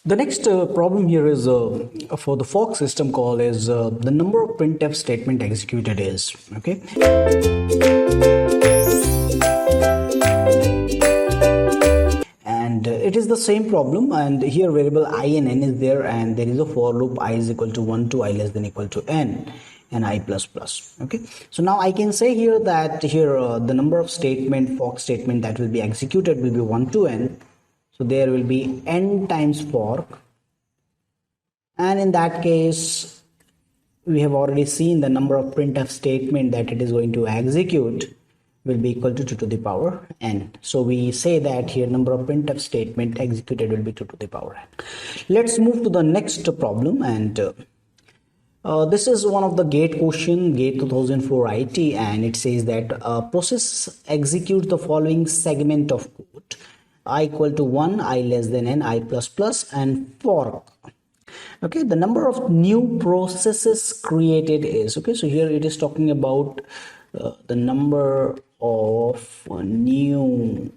The next problem here is for the fork system call is the number of printf statement executed is okay. And it is the same problem, and here variable I and n is there, and there is a for loop I is equal to 1 to I less than equal to n and I plus plus. Okay, so now I can say here that here the number of fork statement that will be executed will be 1 to n. So there will be n times fork, and in that case we have already seen the number of printf statement that it is going to execute will be equal to 2 to the power n. So we say that here number of printf statement executed will be 2 to the power n. Let's move to the next problem, and this is one of the GATE question, GATE 2004 IT, and it says that process executes the following segment of code: I equal to 1, I less than n, I plus plus, and fork. Okay, the number of new processes created is okay. So here it is talking about the number of new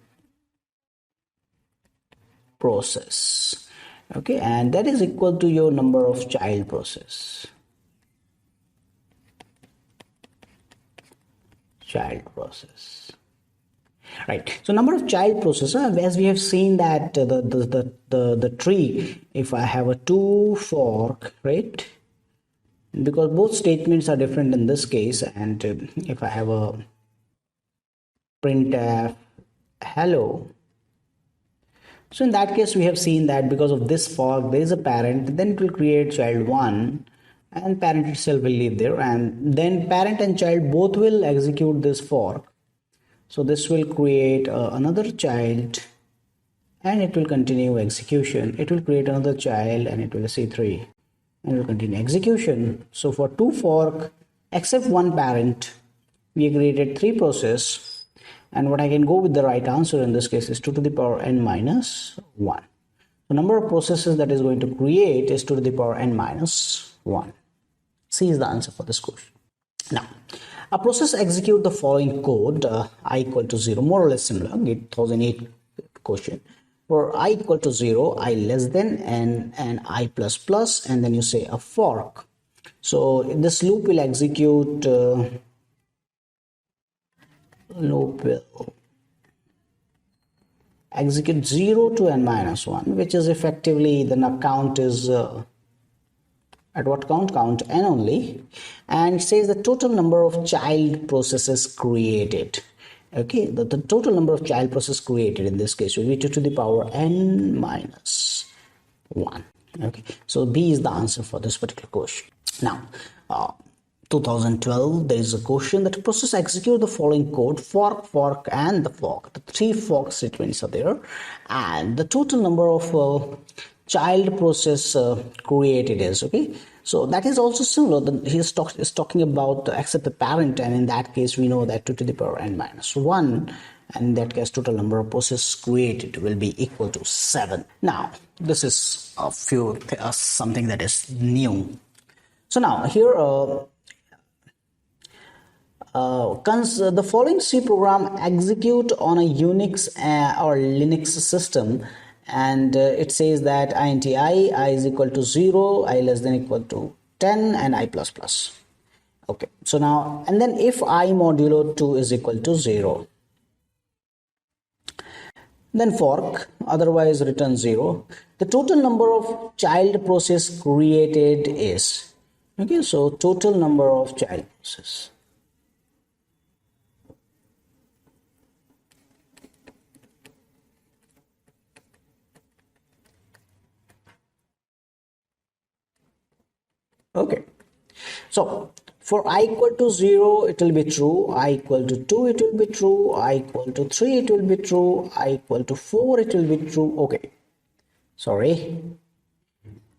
process, okay, and that is equal to your number of child process. Right, so number of child processor, as we have seen that the tree, if I have a 2 fork, right, because both statements are different in this case, and if I have a printf hello, so in that case we have seen that because of this fork there is a parent, then it will create child 1 and parent itself will live there, and then parent and child both will execute this fork. So this will create another child and it will continue execution. It will create another child and it will say 3 and it will continue execution. So for 2 fork except 1 parent, we created 3 process, and what I can go with the right answer in this case is 2 to the power n minus 1. The number of processes that is going to create is 2 to the power n minus 1. C is the answer for this question. Now, a process execute the following code: I equal to 0, more or less similar, 2008 question. For I equal to 0, I less than n and I plus plus, and then you say a fork. So this loop will execute execute 0 to n minus 1, which is effectively the count is at what count n only, and says the total number of child processes created. Okay, the total number of child process created in this case will be 2 to the power n minus 1. Okay, so B is the answer for this particular question. Now 2012, there is a question that process execute the following code: fork, and the fork. The 3 fork statements are there, and the total number of child process created is okay. So that is also similar. He is talking about except the parent, and in that case we know that 2 to the power n minus 1, and in that case total number of process created will be equal to 7. Now this is a few something that is new. So now here the following C program execute on a Unix or Linux system, and it says that int I is equal to 0, I less than equal to 10, and I plus plus. Okay, so now, and then if I modulo 2 is equal to 0, then fork, otherwise return 0. The total number of child process created is okay. So total number of child process. Okay, so for I equal to 0 it will be true, I equal to 2 it will be true, I equal to 3 it will be true, I equal to 4 it will be true. Okay, sorry,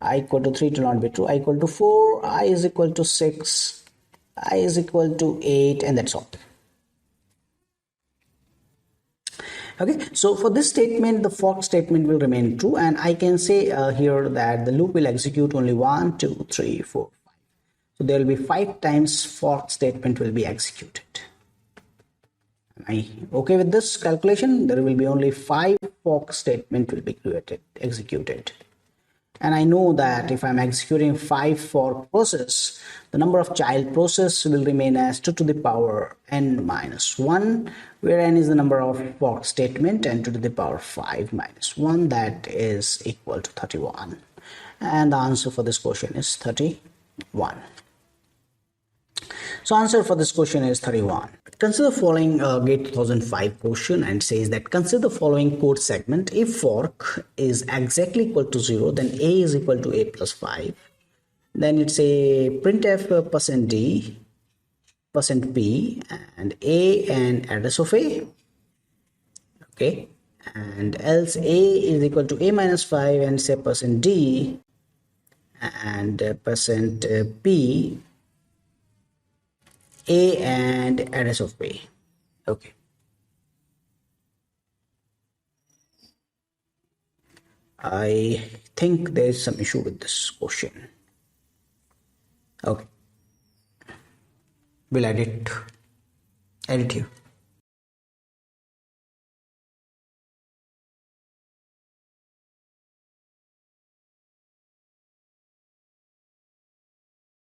I equal to 3 it will not be true, I equal to 4, I is equal to 6, I is equal to 8, and that's all. Okay, so for this statement the fork statement will remain true, and I can say here that the loop will execute only 1 2 3 4 5. So there will be 5 times fork statement will be executed. Am I okay with this calculation? There will be only 5 fork statement will be executed. and I know that if I'm executing 5 for process, the number of child process will remain as 2 to the power n minus 1, where n is the number of fork statement, and 2 to the power 5 minus 1, that is equal to 31. And the answer for this question is 31. So answer for this question is 31. Consider the following GATE 2005 question, and says that consider the following code segment. If fork is exactly equal to 0, then a is equal to a plus 5. Then it's a printf %d %p and a and address of a. Okay, and else a is equal to a minus 5 and say %d and %p a and address of b. Okay, I think there is some issue with this question. Okay, we'll edit here.